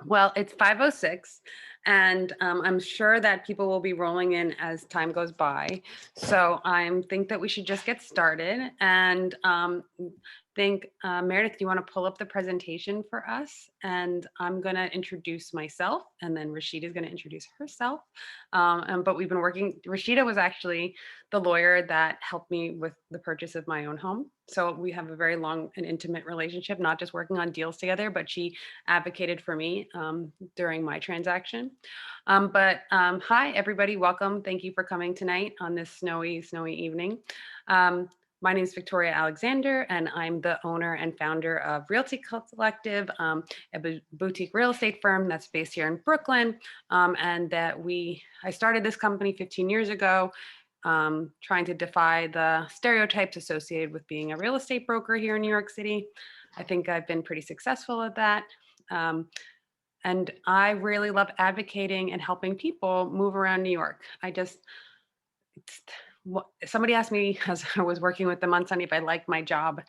Well, it's 5:06, and I'm sure that people will be rolling in as time goes by. So I think that we should just get started. And think, Meredith, do you want to pull up the presentation for us? And I'm going to introduce myself, and then Rashidah is going to introduce herself. But we've been working. Rashidah was actually the lawyer that helped me with the purchase of my own home. So we have a very long and intimate relationship, not just working on deals together, but she advocated for me during my transaction. Hi, everybody. Welcome. Thank you for coming tonight on this snowy evening. Um, my name is Victoria Alexander, and I'm the owner and founder of Realty Collective, a boutique real estate firm that's based here in Brooklyn. I started this company 15 years ago, trying to defy the stereotypes associated with being a real estate broker here in New York City. I think I've been pretty successful at that. Um, and I really love advocating and helping people move around New York. Somebody asked me as I was working with them on Sunday if I liked my job.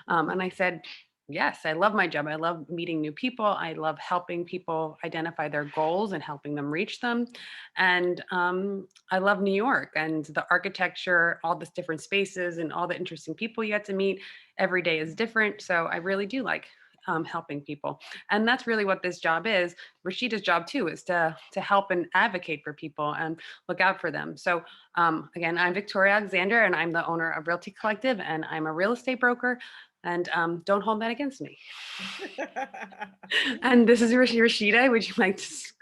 And I said, yes, I love my job. I love meeting new people. I love helping people identify their goals and helping them reach them. And I love New York and the architecture, all the different spaces and all the interesting people you get to meet. Every day is different. So I really do like helping people. And that's really what this job is. Rashidah's job too is to help and advocate for people and look out for them. So again, I'm Victoria Alexander, and I'm the owner of Realty Collective, and I'm a real estate broker. And don't hold that against me. And this is Rashidah. Would you like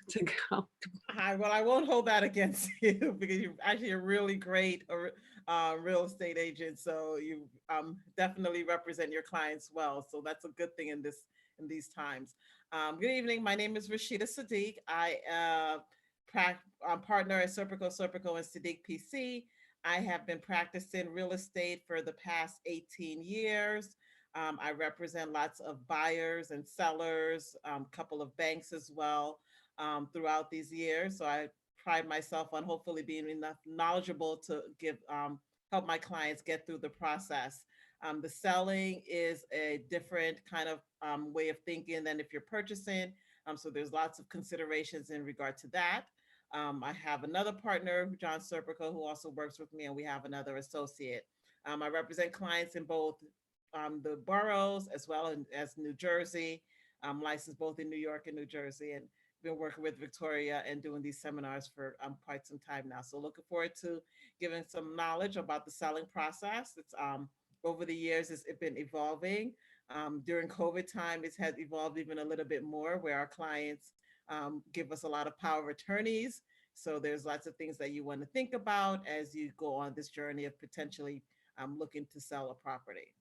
to go? Hi, well, I won't hold that against you because you're actually a really great real estate agent. So you definitely represent your clients well. So that's a good thing in these times. Good evening. My name is Rashidah Siddiq. I'm partner at Serpico and Siddiq PC. I have been practicing real estate for the past 18 years. I represent lots of buyers and sellers, a couple of banks as well throughout these years. So I pride myself on hopefully being enough knowledgeable to give help my clients get through the process. The selling is a different kind of way of thinking than if you're purchasing. So there's lots of considerations in regard to that. I have another partner, John Serpico, who also works with me, and we have another associate. I represent clients in both the boroughs as well as New Jersey. I'm licensed both in New York and New Jersey, and been working with Victoria and doing these seminars for quite some time now. So looking forward to giving some knowledge about the selling process. It's over the years it's been evolving. During COVID time, it's had evolved even a little bit more, where our clients give us a lot of power of attorneys. So there's lots of things that you want to think about as you go on this journey of potentially looking to sell a property.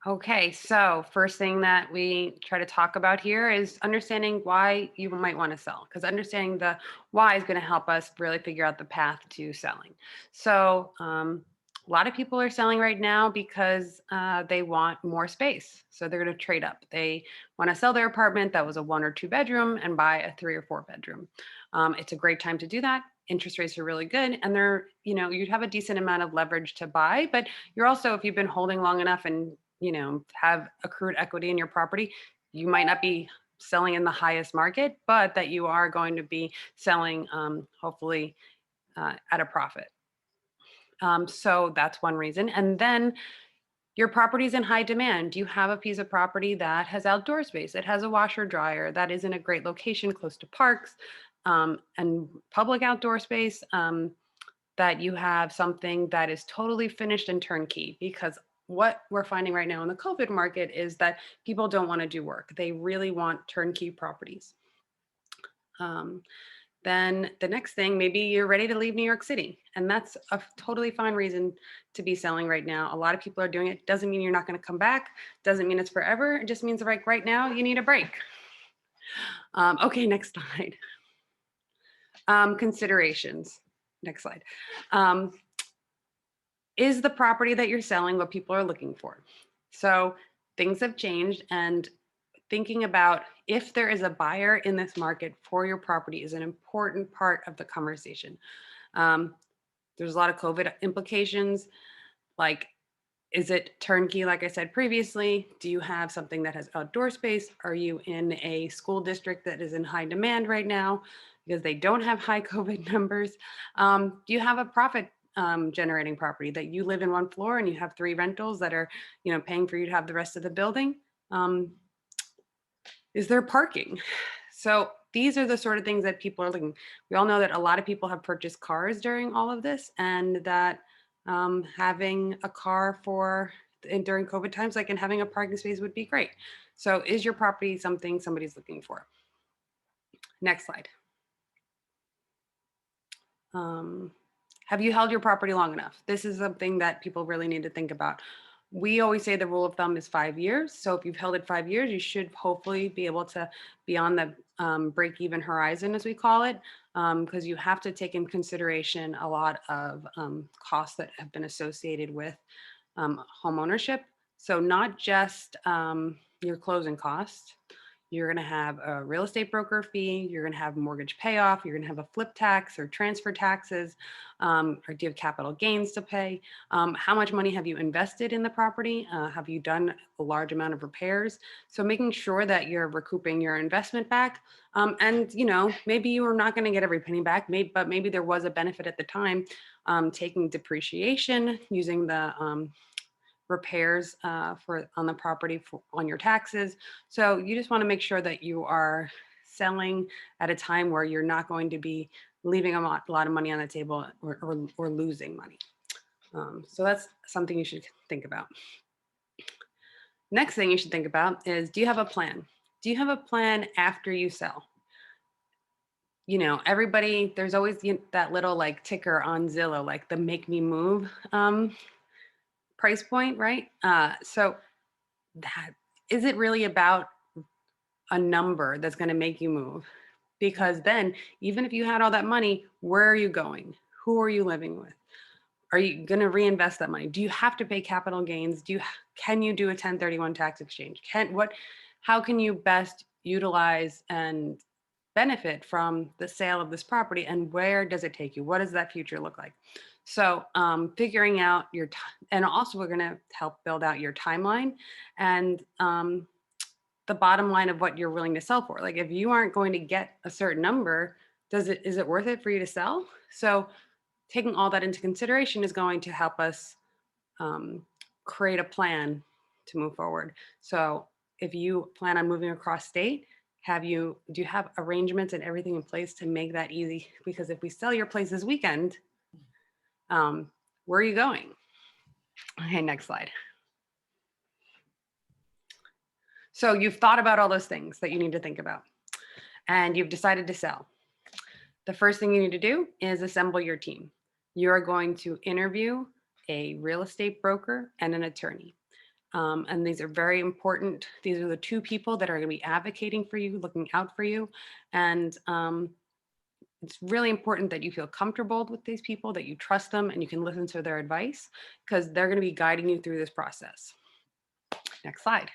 Okay, so first thing that we try to talk about here is understanding why you might want to sell, because understanding the why is going to help us really figure out the path to selling. So a lot of people are selling right now because they want more space. So they're going to trade up. They want to sell their apartment that was a 1 or 2 bedroom and buy a 3 or 4 bedroom. It's a great time to do that. Interest rates are really good, and you'd have a decent amount of leverage to buy, but you're also, if you've been holding long enough and have accrued equity in your property, you might not be selling in the highest market, but that you are going to be selling hopefully at a profit. So that's one reason. And then your property is in high demand. You have a piece of property that has outdoor space. It has a washer dryer that is in a great location close to parks and public outdoor space. That you have something that is totally finished and turnkey, because what we're finding right now in the COVID market is that people don't want to do work. They really want turnkey properties. Then the next thing, maybe you're ready to leave New York City, and that's a totally fine reason to be selling right now. A lot of people are doing it. Doesn't mean you're not going to come back. Doesn't mean it's forever. It just means like right now you need a break. Okay, next slide. Considerations. Next slide. Is the property that you're selling what people are looking for? So things have changed, and thinking about if there is a buyer in this market for your property is an important part of the conversation. There's a lot of COVID implications. Like, Is it turnkey, like I said previously? Do you have something that has outdoor space? Are you in a school district that is in high demand right now because they don't have high COVID numbers? Do you have a profit generating property that you live in one floor and you have 3 rentals that are, paying for you to have the rest of the building? Um, is there parking? So these are the sort of things that people are looking. We all know that a lot of people have purchased cars during all of this, and that having a car during COVID times, like, and having a parking space would be great. So is your property something somebody's looking for? Next slide. Um, have you held your property long enough? This is something that people really need to think about. We always say the rule of thumb is 5 years. So if you've held it 5 years, you should hopefully be able to be on the break-even horizon, as we call it, because you have to take in consideration a lot of costs that have been associated with home ownership. So not just your closing costs. You're going to have a real estate broker fee. You're going to have mortgage payoff. You're going to have a flip tax or transfer taxes. Or do you have capital gains to pay? How much money have you invested in the property? Have you done a large amount of repairs? So making sure that you're recouping your investment back. And maybe you are not going to get every penny back, but maybe there was a benefit at the time. Taking depreciation, using the repairs on the property on your taxes. So you just want to make sure that you are selling at a time where you're not going to be leaving a lot of money on the table or losing money. So that's something you should think about. Next thing you should think about is, do you have a plan? Do you have a plan after you sell? Everybody, there's always that little like ticker on Zillow, like the make me move price point, right? So that, is it really about a number that's going to make you move? Because then, even if you had all that money, where are you going? Who are you living with? Are you going to reinvest that money? Do you have to pay capital gains? Can you do a 1031 tax exchange? How can you best utilize and benefit from the sale of this property, and where does it take you? What does that future look like? So figuring out and also we're going to help build out your timeline and the bottom line of what you're willing to sell for. Like, if you aren't going to get a certain number, is it worth it for you to sell? So taking all that into consideration is going to help us create a plan to move forward. So if you plan on moving across state, do you have arrangements and everything in place to make that easy? Because if we sell your place this weekend, where are you going? Okay, next slide. So you've thought about all those things that you need to think about, and you've decided to sell. The first thing you need to do is assemble your team. You're going to interview a real estate broker and an attorney. And these are very important. These are the 2 people that are going to be advocating for you, looking out for you. And it's really important that you feel comfortable with these people, that you trust them, and you can listen to their advice, because they're going to be guiding you through this process. Next slide.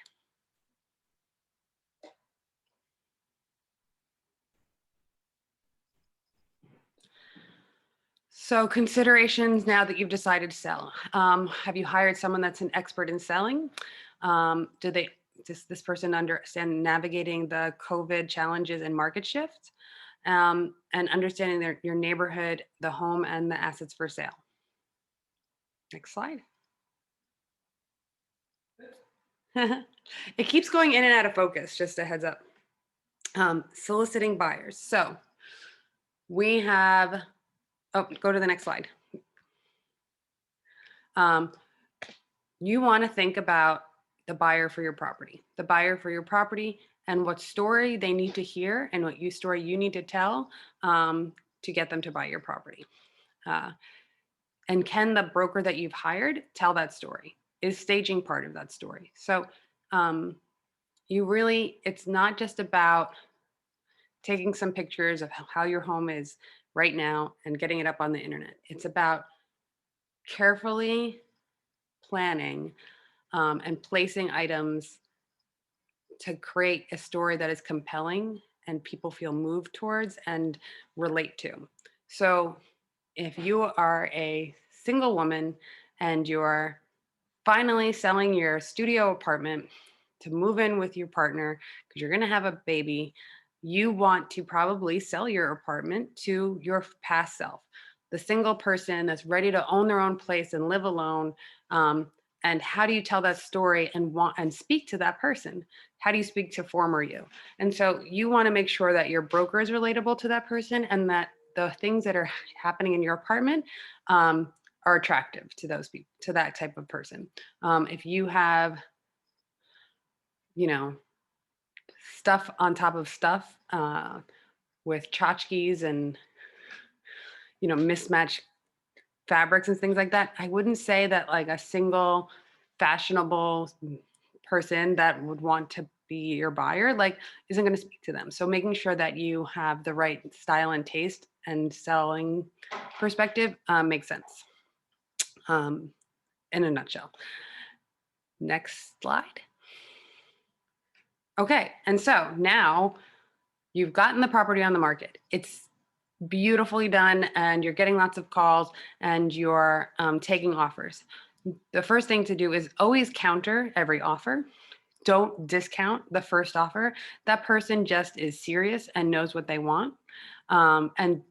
So considerations now that you've decided to sell. Have you hired someone that's an expert in selling? Does this person understand navigating the COVID challenges and market shifts, and understanding your neighborhood, the home, and the assets for sale? Next slide. It keeps going in and out of focus, just a heads up. Soliciting buyers. So we have, go to the next slide. You want to think about the buyer for your property, and what story they need to hear, and what story you need to tell to get them to buy your property. And can the broker that you've hired tell that story? Is staging part of that story? So it's not just about taking some pictures of how your home is right now and getting it up on the internet. It's about carefully planning and placing items to create a story that is compelling and people feel moved towards and relate to. So if you are a single woman and you're finally selling your studio apartment to move in with your partner because you're going to have a baby, you want to probably sell your apartment to your past self, the single person that's ready to own their own place and live alone. Um, and how do you tell that story and want and speak to that person? How do you speak to former you? And so you want to make sure that your broker is relatable to that person and that the things that are happening in your apartment are attractive to those people, to that type of person. If you have, you know, stuff on top of stuff with tchotchkes and, mismatched fabrics and things like that, I wouldn't say that like a single fashionable person that would want to be your buyer, like, isn't going to speak to them. So making sure that you have the right style and taste and selling perspective makes sense um, in a nutshell. Next slide. Okay, and so now you've gotten the property on the market. It's beautifully done, and you're getting lots of calls, and you're taking offers. The first thing to do is always counter every offer. Don't discount the first offer. That person just is serious and knows what they want, and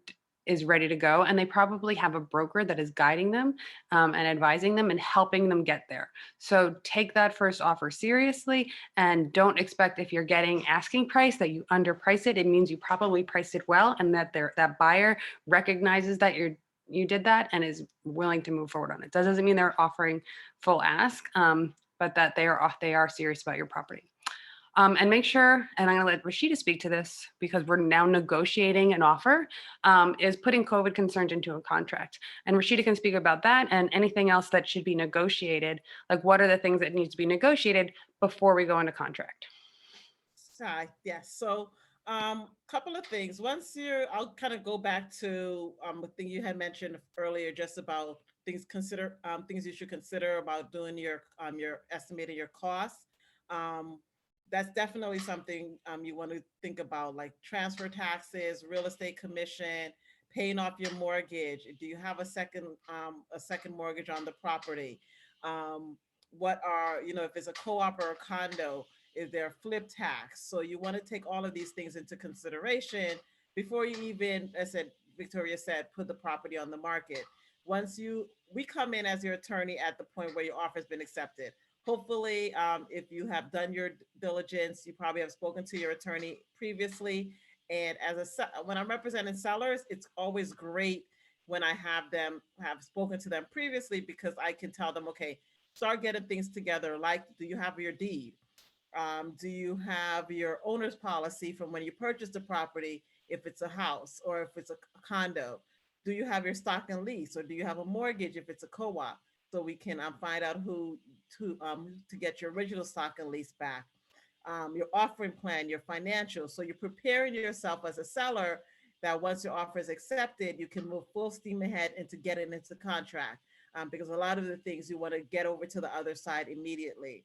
is ready to go. And they probably have a broker that is guiding them and advising them and helping them get there. So take that first offer seriously, and don't expect, if you're getting asking price, that you underprice it. It means you probably priced it well, and that that buyer recognizes that you did that and is willing to move forward on it. That doesn't mean they're offering full ask, but that they are serious about your property. And make sure, and I'm going to let Rashidah speak to this because we're now negotiating an offer, is putting COVID concerns into a contract. And Rashidah can speak about that and anything else that should be negotiated. Like, what are the things that need to be negotiated before we go into contract? Yes. So, couple of things. I'll kind of go back to the thing you had mentioned earlier, just about things you should consider about doing your estimating your costs. Um, that's definitely something you want to think about, like transfer taxes, real estate commission, paying off your mortgage. Do you have a second mortgage on the property? What are, if it's a co-op or a condo, is there a flip tax? So you want to take all of these things into consideration before you even, as said, Victoria said, put the property on the market. We come in as your attorney at the point where your offer has been accepted. Hopefully, if you have done your diligence, you probably have spoken to your attorney previously. And when I'm representing sellers, it's always great when I have spoken to them previously, because I can tell them, okay, start getting things together. Like, do you have your deed? Do you have your owner's policy from when you purchased the property, if it's a house or if it's a condo? Do you have your stock and lease, or do you have a mortgage if it's a co-op? So we can find out who to get your original stock and lease back. Your offering plan, your financials. So you're preparing yourself as a seller that once your offer is accepted, you can move full steam ahead into getting into contract. Because a lot of the things you want to get over to the other side immediately.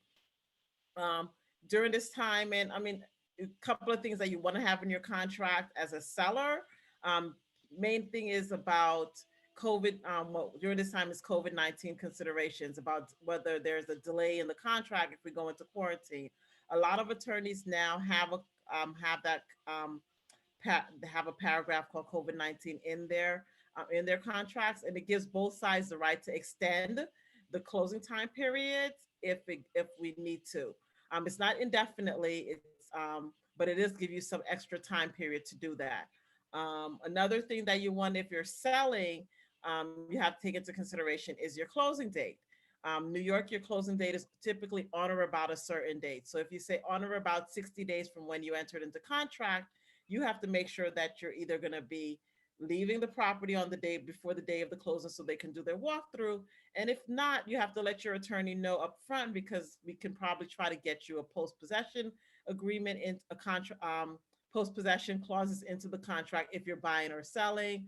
Um, During this time, and I mean, a couple of things that you want to have in your contract as a seller. Um, Main thing is about COVID. During this time is COVID-19 considerations about whether there's a delay in the contract if we go into quarantine. A lot of attorneys now have a paragraph called COVID-19 in their contracts, and it gives both sides the right to extend the closing time periods if we need to. It's not indefinitely. But it does give you some extra time period to do that. Another thing that you want, if you're selling, you have to take into consideration is your closing date. New York, your closing date is typically on or about a certain date. So if you say on or about 60 days from when you entered into contract, you have to make sure that you're either going to be leaving the property on the day before the day of the closing so they can do their walkthrough. And if not, you have to let your attorney know up front, because we can probably try to get you a post-possession agreement in a contract, post-possession clauses into the contract if you're buying or selling.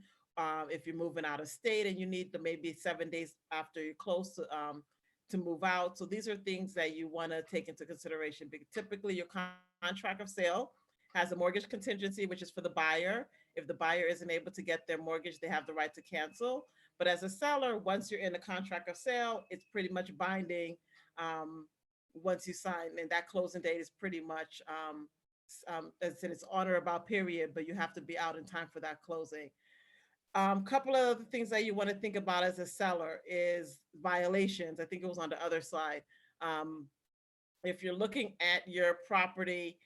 If you're moving out of state and you need maybe 7 days after you're close to move out. So these are things that you want to take into consideration. Because typically your contract of sale has a mortgage contingency, which is for the buyer. If the buyer isn't able to get their mortgage, they have the right to cancel. But as a seller, once you're in the contract of sale, it's pretty much binding. once you sign, and that closing date is pretty much, as I said, it's on or about period, but you have to be out in time for that closing. Couple of the things that you want to think about as a seller is violations. I think it was on the other side. Um, if you're looking at your property,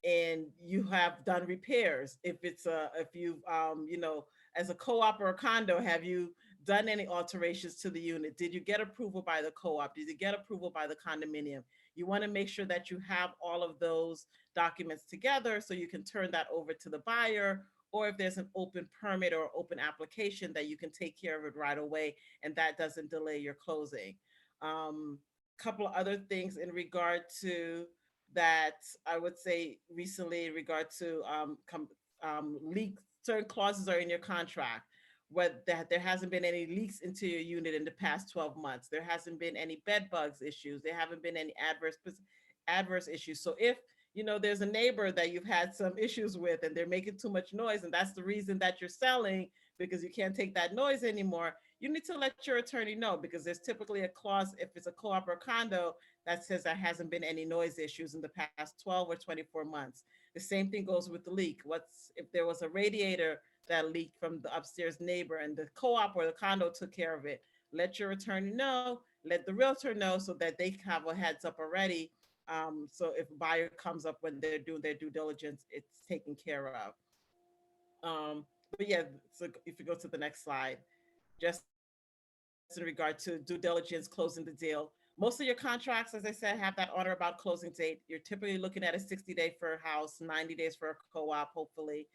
and you have done repairs, if you've, as a co-op or a condo, have you done any alterations to the unit? Did you get approval by the co-op? Did you get approval by the condominium? You want to make sure that you have all of those documents together so you can turn that over to the buyer, or if there's an open permit or open application, that you can take care of it right away and that doesn't delay your closing. Couple of other things in regard to that, I would say recently, in regard to leak, certain clauses are in your contract. What that there hasn't been any leaks into your unit in the past 12 months. There hasn't been any bed bugs issues. There haven't been any adverse issues. So if there's a neighbor that you've had some issues with and they're making too much noise, and that's the reason that you're selling because you can't take that noise anymore, you need to let your attorney know, because there's typically a clause if it's a co-op or condo that says there hasn't been any noise issues in the past 12 or 24 months. The same thing goes with the leak. What's if there was a radiator that leaked from the upstairs neighbor and the co-op or the condo took care of it? Let your attorney know, let the realtor know, so that they have a heads up already. So if a buyer comes up when they're doing their due diligence, it's taken care of. But yeah, so if you go to the next slide, just in regard to due diligence, closing the deal. Most of your contracts, as I said, have that on or about closing date. You're typically looking at a 60-day for a house, 90 days for a co-op, hopefully.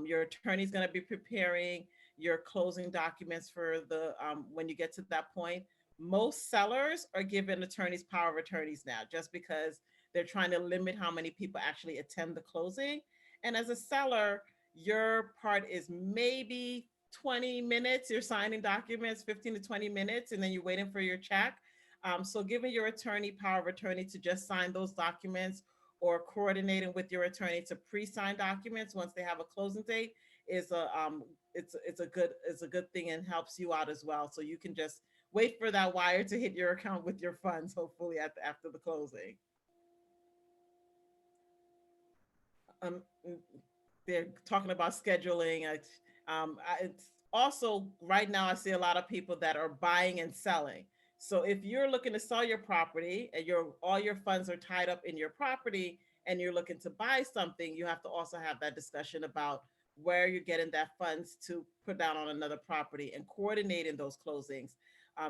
Your attorney's going to be preparing your closing documents for the when you get to that point. Most sellers are given attorneys power of attorneys now, just because they're trying to limit how many people actually attend the closing. And as a seller, your part is maybe 20 minutes. You're signing documents, 15 to 20 minutes, and then you're waiting for your check. So giving your attorney power of attorney to just sign those documents, or coordinating with your attorney to pre-sign documents once they have a closing date, is a good thing, and helps you out as well. So you can just wait for that wire to hit your account with your funds, hopefully after the closing. Um, they're talking about scheduling. It's also right now I see a lot of people that are buying and selling. So if you're looking to sell your property and all your funds are tied up in your property and you're looking to buy something, you have to also have that discussion about where you're getting that funds to put down on another property and coordinating those closings.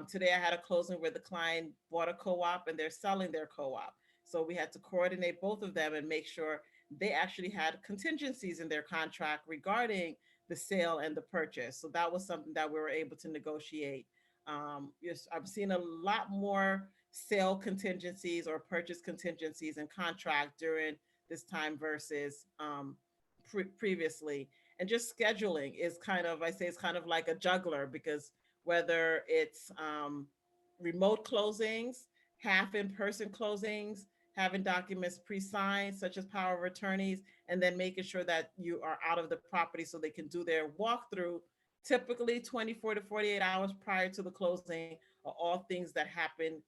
Today I had a closing where the client bought a co-op and they're selling their co-op. So we had to coordinate both of them and make sure they actually had contingencies in their contract regarding the sale and the purchase. So that was something that we were able to negotiate. Yes, I'm seeing a lot more sale contingencies or purchase contingencies in contract during this time versus previously. And just scheduling is kind of, I say it's kind of like a juggler, because whether it's remote closings, half in-person closings, having documents pre-signed, such as power of attorneys, and then making sure that you are out of the property so they can do their walkthrough. Typically 24 to 48 hours prior to the closing are all things that happen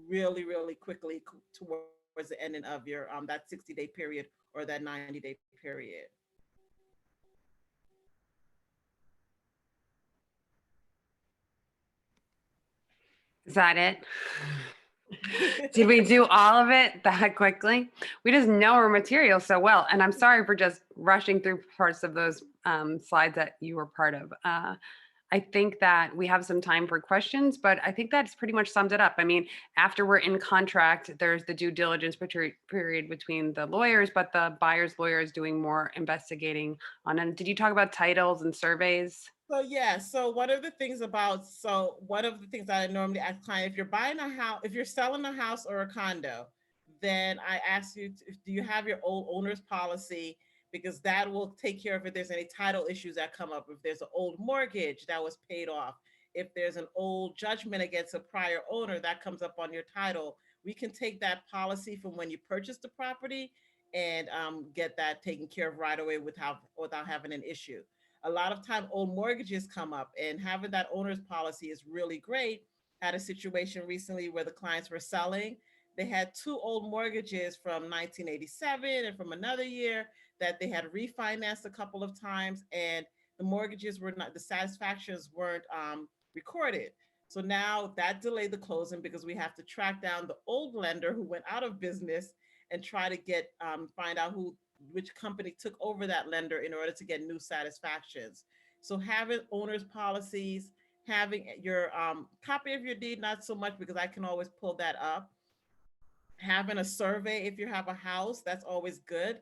really, really quickly towards the ending of your that 60-day period or that 90-day period. Is that it? Did we do all of it that quickly? We just know our material so well. And I'm sorry for just rushing through parts of those slides that you were part of. I think that we have some time for questions, but I think that's pretty much sums it up. I mean, after we're in contract, there's the due diligence period between the lawyers, but the buyer's lawyer is doing more investigating on. And did you talk about titles and surveys? So yeah, one of the things that I normally ask client, if you're buying a house, if you're selling a house or a condo, then I ask you, do you have your old owner's policy? Because that will take care of if there's any title issues that come up, if there's an old mortgage that was paid off, if there's an old judgment against a prior owner that comes up on your title, we can take that policy from when you purchased the property and get that taken care of right away without having an issue. A lot of time old mortgages come up, and having that owner's policy is really great. had a situation recently where the clients were selling. They had two old mortgages from 1987 and from another year that they had refinanced a couple of times, and the mortgages were not, the satisfactions weren't recorded. So now that delayed the closing because we have to track down the old lender who went out of business and try to get find out which company took over that lender in order to get new satisfactions. So having owners policies, having your copy of your deed, not so much because I can always pull that up. Having a survey if you have a house, that's always good,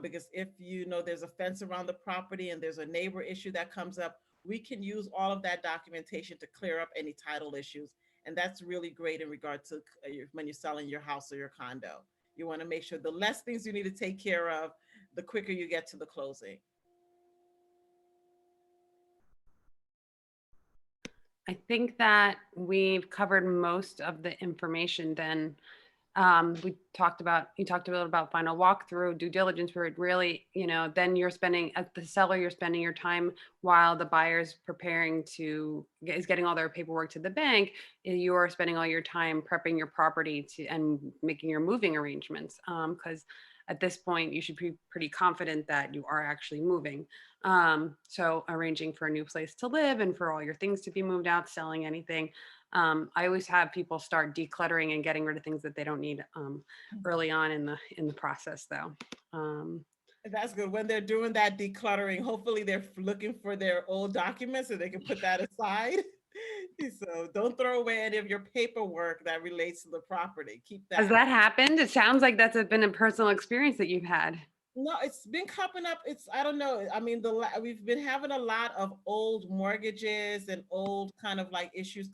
because if you know there's a fence around the property and there's a neighbor issue that comes up, we can use all of that documentation to clear up any title issues. And that's really great in regard to when you're selling your house or your condo. You want to make sure the less things you need to take care of, the quicker you get to the closing. I think that we've covered most of the information then. You talked a little about final walkthrough, due diligence, where it really, then you're spending, as the seller, you're spending your time while the buyer's is getting all their paperwork to the bank. You're spending all your time prepping your property and making your moving arrangements. Because at this point, you should be pretty confident that you are actually moving. So arranging for a new place to live and for all your things to be moved out, selling anything. I always have people start decluttering and getting rid of things that they don't need early on in the process, though. Um, That's good. When they're doing that decluttering, hopefully they're looking for their old documents so they can put that aside. So don't throw away any of your paperwork that relates to the property. Keep has that. that happened? It sounds like been a personal experience that you've had. No, it's been coming up. It's I don't know. I mean, we've been having a lot of old mortgages and old kind of like issues,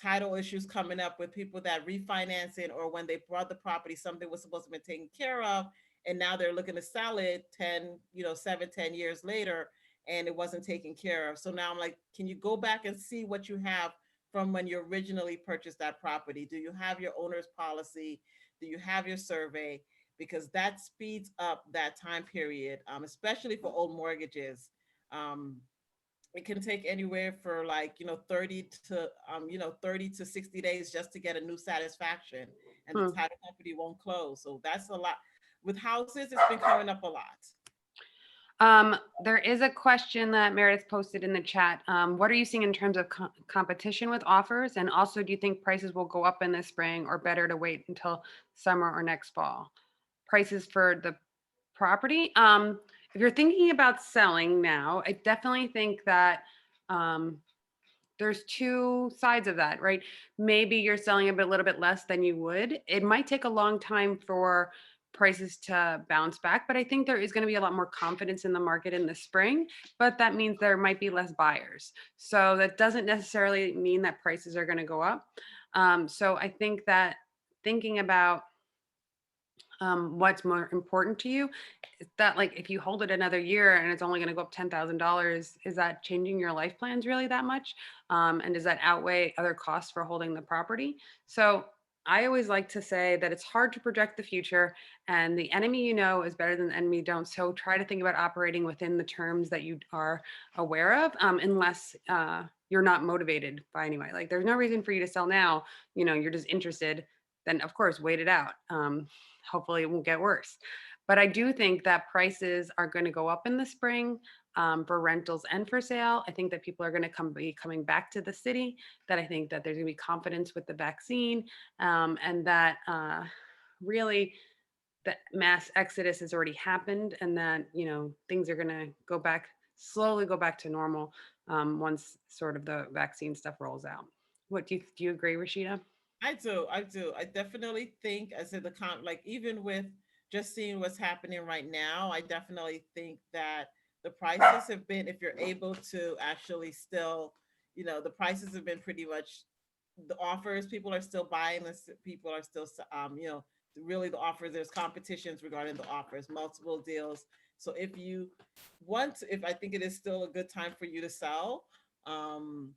title issues coming up with people that refinancing, or when they bought the property, something was supposed to be taken care of, and now they're looking to sell it 10, 7, 10 years later, and it wasn't taken care of. So now I'm like, can you go back and see what you have from when you originally purchased that property? Do you have your owner's policy? Do you have your survey? Because that speeds up that time period, especially for old mortgages. Um, it can take anywhere for like 30 to 60 days just to get a new satisfaction, and the Hmm. title company won't close. So that's a lot. With houses, it's been coming up a lot. There is a question that Meredith posted in the chat. What are you seeing in terms of competition with offers? And also, do you think prices will go up in the spring or better to wait until summer or next fall? Prices for the property. If you're thinking about selling now, I definitely think that um, there's two sides of that, right? Maybe you're selling a little bit less than you would. It might take a long time for prices to bounce back, but I think there is going to be a lot more confidence in the market in the spring, but that means there might be less buyers. So that doesn't necessarily mean that prices are going to go up. So I think that thinking about what's more important to you, is that like if you hold it another year and it's only going to go up $10,000, is that changing your life plans really that much? And does that outweigh other costs for holding the property? So I always like to say that it's hard to project the future, and the enemy you know is better than the enemy you don't. So try to think about operating within the terms that you are aware of, unless you're not motivated by anyway. Like there's no reason for you to sell now. You're just interested. Then of course wait it out. Hopefully it won't get worse. But I do think that prices are going to go up in the spring, for rentals and for sale. I think that people are going to be coming back to the city, that I think that there's going to be confidence with the vaccine, and that really the mass exodus has already happened, and that, things are going to slowly go back to normal, once sort of the vaccine stuff rolls out. Do you agree, Rashidah? I do. I do. I definitely think, I said, like even with just seeing what's happening right now, I definitely think that the prices have been, if you're able to actually still, the prices have been pretty much the offers. People are still buying this. People are still, really the offers. There's competitions regarding the offers, multiple deals. So if I think it is still a good time for you to sell, um,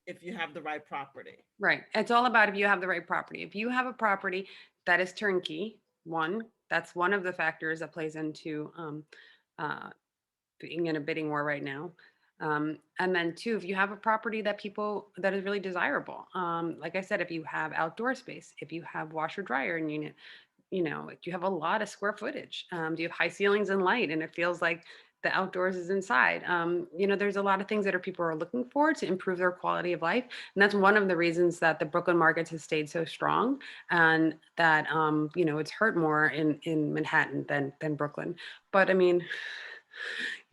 if you have the right property. Right. It's all about if you have the right property. If you have a property that is turnkey, that's one of the factors that plays into being in a bidding war right now. And then two, if you have a property that that is really desirable, like I said, if you have outdoor space, if you have washer dryer in unit, do you have a lot of square footage? Do you have high ceilings and light and it feels like the outdoors is inside? There's a lot of things that people are looking for to improve their quality of life. And that's one of the reasons that the Brooklyn markets has stayed so strong and that, it's hurt more in Manhattan than Brooklyn. But I mean,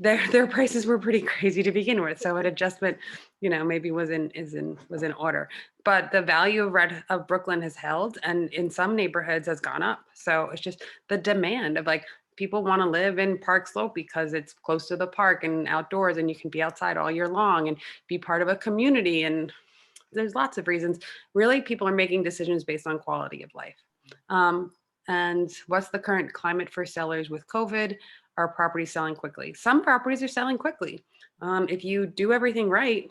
their prices were pretty crazy to begin with. So an adjustment, maybe was in order. But the value of Brooklyn has held, and in some neighborhoods has gone up. So it's just the demand of like people want to live in Park Slope because it's close to the park and outdoors, and you can be outside all year long and be part of a community. And there's lots of reasons. Really, people are making decisions based on quality of life. Um, and what's the current climate for sellers with COVID? Are properties selling quickly? Some properties are selling quickly. If you do everything right,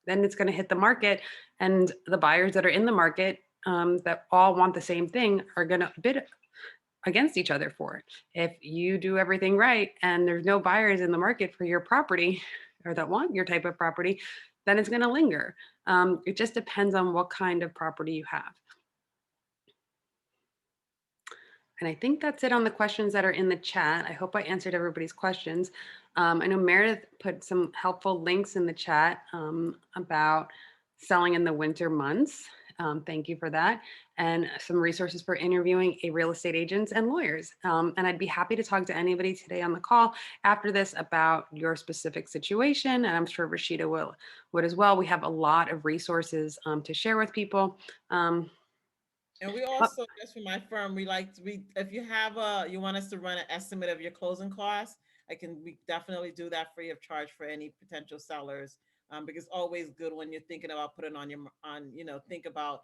then it's going to hit the market, and the buyers that are in the market that all want the same thing are going to bid against each other for it. If you do everything right and there's no buyers in the market for your property or that want your type of property, then it's going to linger. It just depends on what kind of property you have. And I think that's it on the questions that are in the chat. I hope I answered everybody's questions. I know Meredith put some helpful links in the chat about selling in the winter months. Thank you for that. And some resources for interviewing real estate agents and lawyers. And I'd be happy to talk to anybody today on the call after this about your specific situation. And I'm sure Rashidah would as well. We have a lot of resources to share with people. And we also, just for my firm, if you have you want us to run an estimate of your closing costs, we definitely do that free of charge for any potential sellers. Because it's always good when you're thinking about putting think about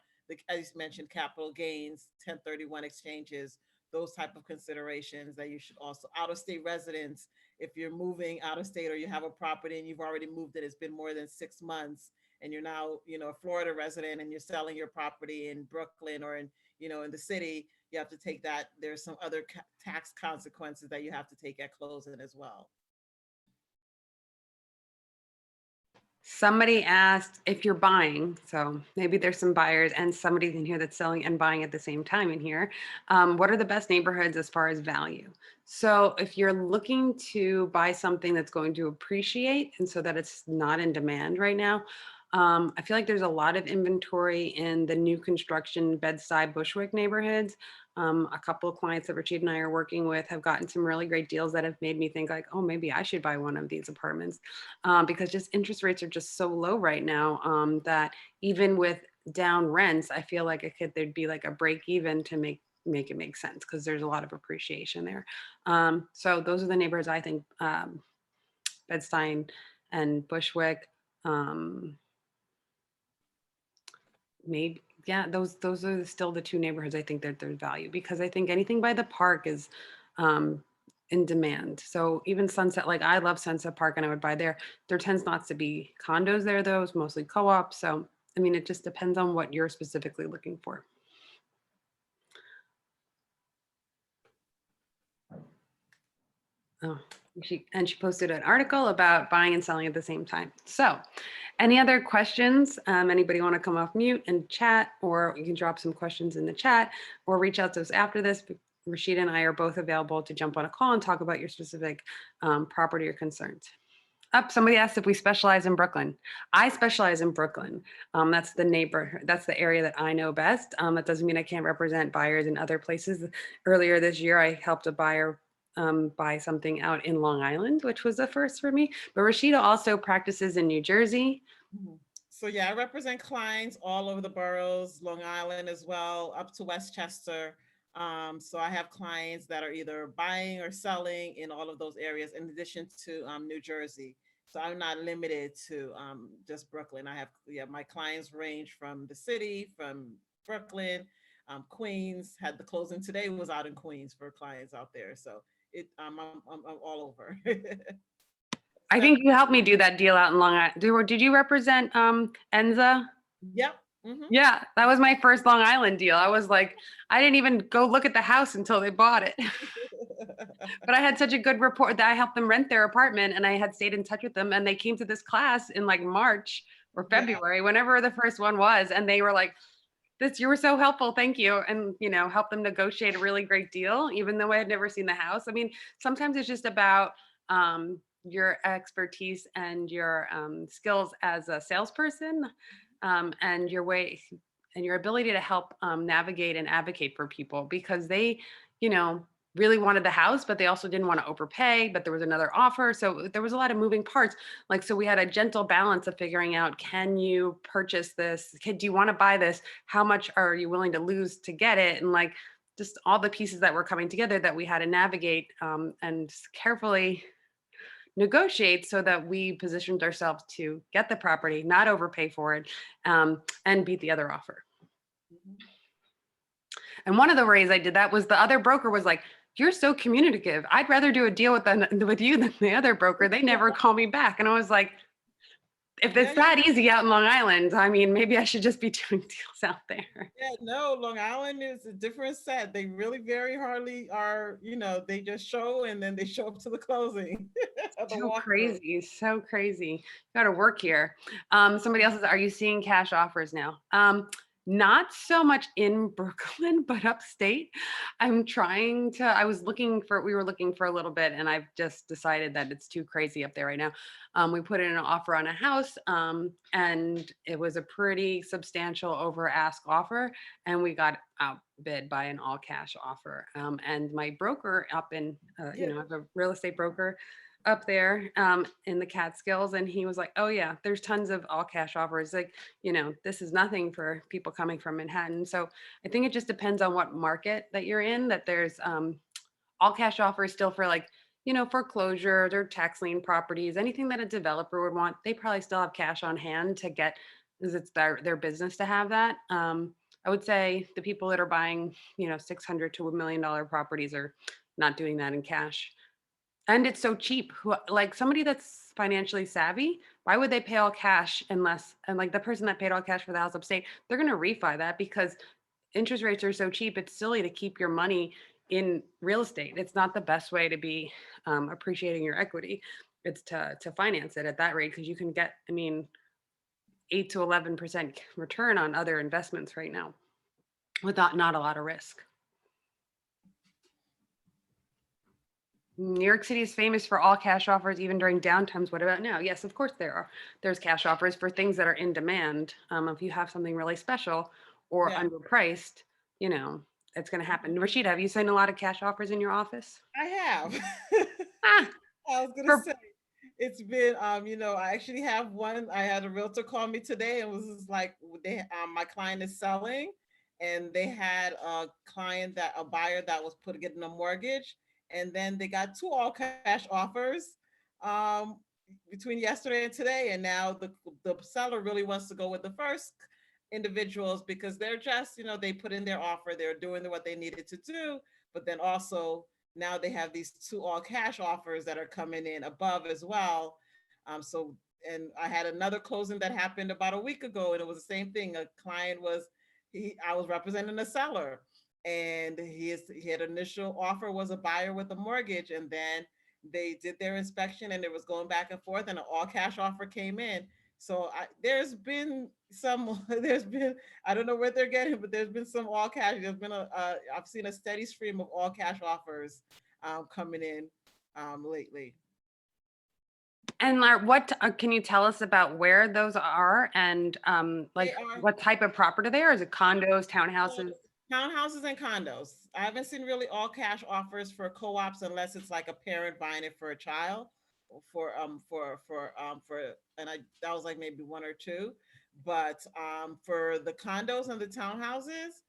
as you mentioned, capital gains, 1031 exchanges, those type of considerations that you should also, out of state residents, if you're moving out of state or you have a property and you've already moved it, it's been more than 6 months, and you're now, a Florida resident and you're selling your property in Brooklyn or in the city, you have to take that. There's some other tax consequences that you have to take at closing as well. Somebody asked if you're buying, so maybe there's some buyers and somebody's in here that's selling and buying at the same time in here. What are the best neighborhoods as far as value? So if you're looking to buy something that's going to appreciate and so that it's not in demand right now, I feel like there's a lot of inventory in the new construction Bed-Stuy Bushwick neighborhoods. A couple of clients that Rashidah and I are working with have gotten some really great deals that have made me think like, oh, maybe I should buy one of these apartments because just interest rates are just so low right now that even with down rents, I feel like there'd be like a break even to make it make sense because there's a lot of appreciation there. So those are the neighborhoods I think, Bed-Stuy and Bushwick. Maybe, yeah, those are still the two neighborhoods I think that there's value, because I think anything by the park is in demand. So even Sunset, like I love Sunset Park and I would buy there. There tends not to be condos there though, it's mostly co-op. So I mean, it just depends on what you're specifically looking for. Oh, she posted an article about buying and selling at the same time. So any other questions? Anybody want to come off mute and chat, or you can drop some questions in the chat or reach out to us after this. Rashidah and I are both available to jump on a call and talk about your specific property or concerns. Somebody asked if we specialize in Brooklyn. I specialize in Brooklyn. That's the neighborhood. That's the area that I know best. That doesn't mean I can't represent buyers in other places. Earlier this year, I helped a buyer buy something out in Long Island, which was a first for me. But Rashidah also practices in New Jersey. So yeah, I represent clients all over the boroughs, Long Island as well, up to Westchester. So I have clients that are either buying or selling in all of those areas, in addition to New Jersey. So I'm not limited to just Brooklyn. I have, my clients range from the city, from Brooklyn, Queens. Had the closing today, was out in Queens for clients out there. So I'm all over. I think you helped me do that deal out in Long Island. Did you represent Enza? Yep. Mhm. Yeah, that was my first Long Island deal. I was like, I didn't even go look at the house until they bought it. But I had such a good rapport that I helped them rent their apartment and I had stayed in touch with them and they came to this class in like March or Yeah. February, whenever the first one was, and they were like, this, you were so helpful, thank you. And help them negotiate a really great deal, even though I had never seen the house. I mean, sometimes it's just about your expertise and your skills as a salesperson, and your way and your ability to help navigate and advocate for people because they, you know, really wanted the house, but they also didn't want to overpay, but there was another offer. So there was a lot of moving parts. Like, so we had a gentle balance of figuring out, can you purchase this? Do you want to buy this? How much are you willing to lose to get it? And like, just all the pieces that were coming together that we had to navigate and carefully negotiate so that we positioned ourselves to get the property, not overpay for it, and beat the other offer. Mhm. And one of the ways I did that was the other broker was like, "You're so communicative. I'd rather do a deal with you than the other broker. They never call me back." And I was like, if Yeah, it's yeah, that easy out in Long Island, I mean, maybe I should just be doing deals out there. yeah. No, Long Island is a different set. They really very hardly are, they just show and then they show up to the closing of the So walkthrough. crazy, so crazy. Got to work here. Somebody else is, are you seeing cash offers now? Not so much in Brooklyn, but upstate. We were looking for a little bit and I've just decided that it's too crazy up there right now. We put in an offer on a house and it was a pretty substantial over ask offer and we got outbid by an all cash offer. And my broker up in, Yeah. I have a real estate broker up there in the Catskills, and he was like, "Oh yeah, there's tons of all cash offers. Like, this is nothing for people coming from Manhattan." So I think it just depends on what market that you're in. That there's all cash offers still for like foreclosures or tax lien properties, anything that a developer would want. They probably still have cash on hand to get, because it's their business to have that. I would say the people that are buying 600 to $1 million properties are not doing that in cash. And it's so cheap. Like somebody that's financially savvy, why would they pay all cash unless, and like the person that paid all cash for the house upstate, they're going to refi that because interest rates are so cheap. It's silly to keep your money in real estate. It's not the best way to be appreciating your equity. It's to finance it at that rate because you can get, I mean, 8 to 11% return on other investments right now without not a lot of risk. New York City is famous for all cash offers, even during downtimes. What about now? Yes, of course there are. There's cash offers for things that are in demand. If you have something really special or Yeah. underpriced, it's going to happen. Rashidah, have you seen a lot of cash offers in your office? I have. Ah, I was gonna for say it's been I actually have one. I had a realtor call me today and was just like my client is selling and they had a buyer that was getting a mortgage and then they got two all cash offers um between yesterday and today and now the seller really wants to go with the first individuals because they're just they put in their offer, they're doing what they needed to do, but then also now they have these two all cash offers that are coming in above as well. So, and I had another closing that happened about a week ago, and it was the same thing. A client I was representing a seller, and he had initial offer was a buyer with a mortgage, and then they did their inspection, and it was going back and forth, and an all cash offer came in. So there's been some, there's been, I don't know where they're getting, but there's been some all cash. There's been I've seen a steady stream of all cash offers coming in lately. and what can you tell us about where those are and They like are what type of property they are? Is it condos, uh, townhouses? townhouses and condos. I haven't seen really all cash offers for co-ops unless it's like a parent buying it for a child, or for and I that was like maybe one or two, but for the condos and the townhouses,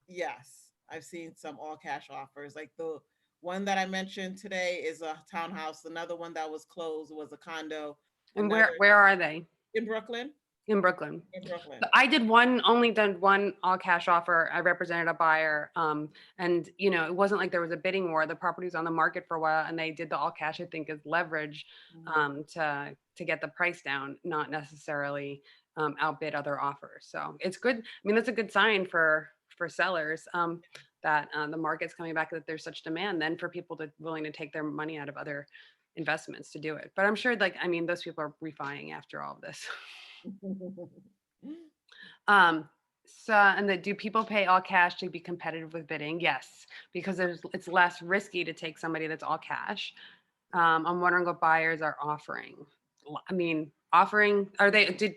yes, I've seen some all cash offers. Like the one that I mentioned today is a townhouse. Another one that was closed was a condo. And Another where are they? in Brooklyn. In Brooklyn. In Brooklyn. So I only done one all cash offer. I represented a buyer. And it wasn't like there was a bidding war. The property was on the market for a while and they did the all cash, I think, as leverage Mhm. to get the price down, not necessarily outbid other offers. So it's good. I mean, that's a good sign for sellers, that the market's coming back, that there's such demand then for people to willing to take their money out of other investments to do it. But I'm sure, like, I mean, those people are refining after all of this. So, and do people pay all cash to be competitive with bidding? Yes, because it's less risky to take somebody that's all cash. I'm wondering what buyers are offering. I mean, offering,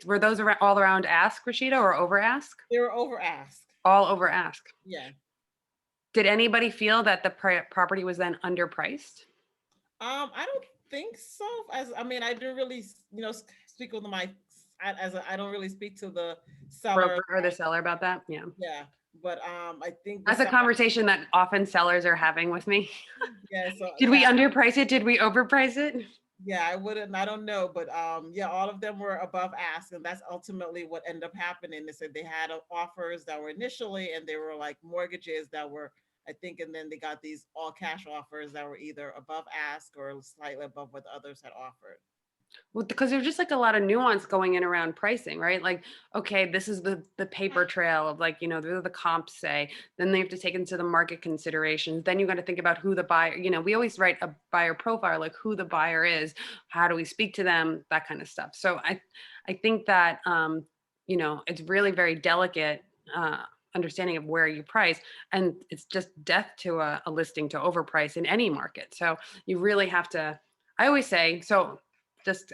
were those all around ask, Rashidah, or over ask? They were over asked. All over ask. Yeah. Did anybody feel that the property was then underpriced? I don't think so. I mean, I do really, speak with I don't really speak to the seller. Broker or the seller about that? Yeah. Yeah, but I think That's a conversation that often sellers are having with me. yeah. So Did we yeah, underprice it? Did we overprice it? yeah, I wouldn't. I don't know, but yeah, all of them were above ask, and that's ultimately what ended up happening. They said they had offers that were initially, and they were like mortgages that were, I think, and then they got these all cash offers that were either above ask or slightly above what the others had offered. Well, because there's just like a lot of nuance going in around pricing, right? Like, okay, this is the paper trail of, like, the comps say. Then they have to take into the market considerations. Then you got to think about who the buyer. We always write a buyer profile, like who the buyer is, how do we speak to them, that kind of stuff. So I think that it's really very delicate. Understanding of where you price, and it's just death to a listing to overprice in any market. So you really have to. I always say so.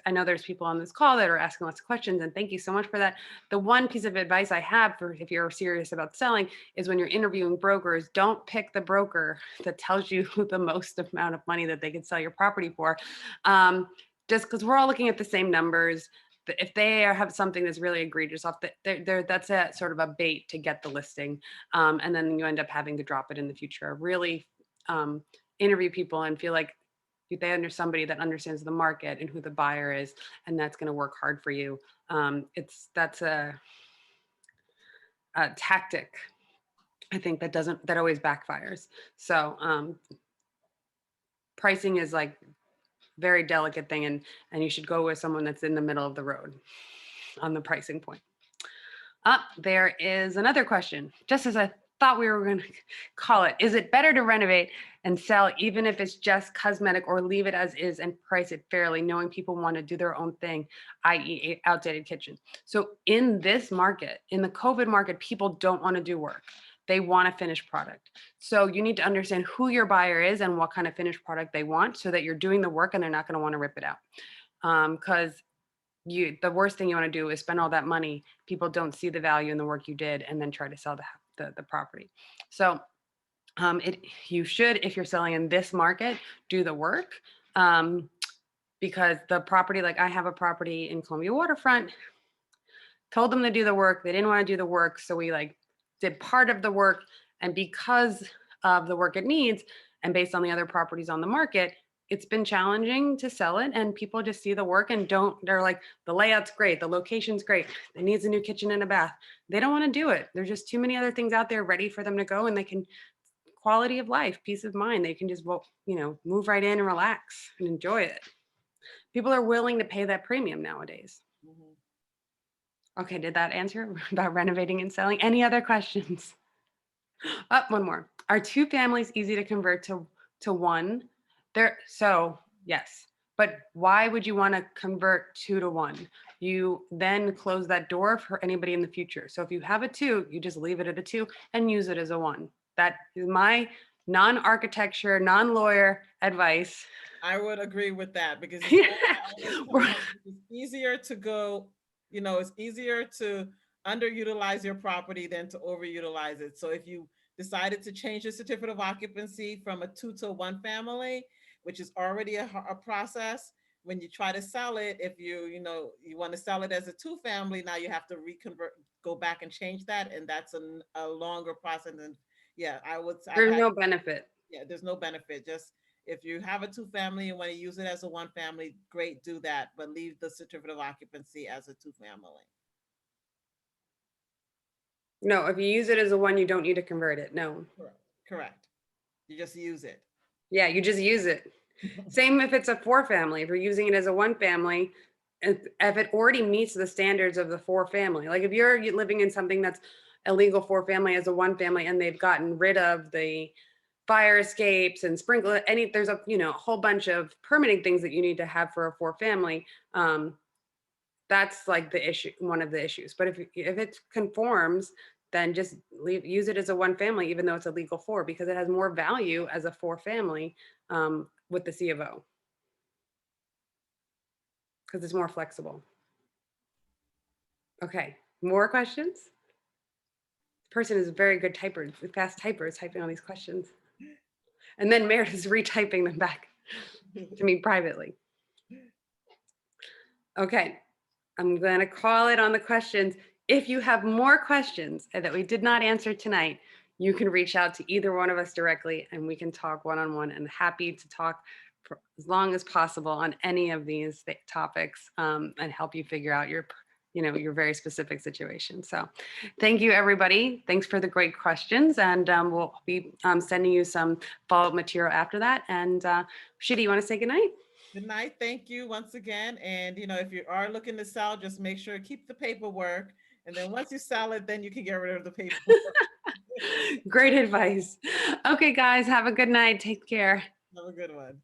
I know there's people on this call that are asking lots of questions, and thank you so much for that. The one piece of advice I have for if you're serious about selling is when you're interviewing brokers, don't pick the broker that tells you the most amount of money that they could sell your property for. Just because we're all looking at the same numbers. If they have something that's really egregious off, that's a sort of a bait to get the listing, and then you end up having to drop it in the future. Really interview people and feel like they under somebody that understands the market and who the buyer is, and that's going to work hard for you. That's a tactic, I think, that always backfires. So pricing is like very delicate thing, and you should go with someone that's in the middle of the road on the pricing point. There is another question, just as I thought we were going to call it. Is it better to renovate and sell even if it's just cosmetic, or leave it as is and price it fairly, knowing people want to do their own thing, i.e. outdated kitchen? So in this market, in the COVID market, people don't want to do work. They want a finished product. So you need to understand who your buyer is and what kind of finished product they want, so that you're doing the work and they're not going to want to rip it out. Because the worst thing you want to do is spend all that money. People don't see the value in the work you did, and then try to sell the property. So you should, if you're selling in this market, do the work, because the property, like I have a property in Columbia Waterfront, told them to do the work. They didn't want to do the work. So we did part of the work, and because of the work it needs, and based on the other properties on the market, it's been challenging to sell it, and people just see the work and they're like, the layout's great, the location's great, it needs a new kitchen and a bath. They don't want to do it. There's just too many other things out there ready for them to go, and they can, quality of life, peace of mind, they can just move right in and relax and enjoy it. People are willing to pay that premium nowadays. Mm-hmm. Okay, did that answer about renovating and selling? Any other questions? One more. Are two families easy to convert to one? So yes, but why would you want to convert 2 to 1? You then close that door for anybody in the future. So if you have a 2, you just leave it at a 2 and use it as a 1. That is my non-architecture, non-lawyer advice. I would agree with that, because it's easier to go, it's easier to underutilize your property than to overutilize it. So if you decided to change the certificate of occupancy from a 2 to a 1 family, which is already a process, when you try to sell it, if you want to sell it as a 2 family, now you have to go back and change that, and that's a longer process. And yeah, there's no benefit. Yeah, there's no benefit. Just if you have a 2 family and want to use it as a 1 family, great, do that, but leave the certificate of occupancy as a 2 family. No, if you use it as a 1, you don't need to convert it. No. Correct. You just use it. Yeah, you just use it. Same if it's a 4 family. If you're using it as a 1 family, if it already meets the standards of the 4-family, like if you're living in something that's illegal 4-family as a 1-family and they've gotten rid of the fire escapes and sprinkler, there's a, a whole bunch of permitting things that you need to have for a 4-family. That's like the issue, one of the issues. But if it conforms, then just use it as a 1-family, even though it's a legal 4, because it has more value as a 4-family with the C of O, because it's more flexible. Okay, more questions? This person is a very good typer, fast typer, is typing all these questions. And then Meredith is retyping them back to me privately. Okay, I'm going to call it on the questions. If you have more questions that we did not answer tonight, you can reach out to either one of us directly and we can talk one-on-one, and happy to talk for as long as possible on any of these topics and help you figure out your very specific situation. So thank you, everybody. Thanks for the great questions. And we'll be sending you some follow-up material after that. And Rashidah, you want to say goodnight? Good night. Thank you once again. And, if you are looking to sell, just make sure to keep the paperwork. And then once you sell it, then you can get rid of the paperwork. Great advice. Okay, guys, have a good night. Take care. Have a good one.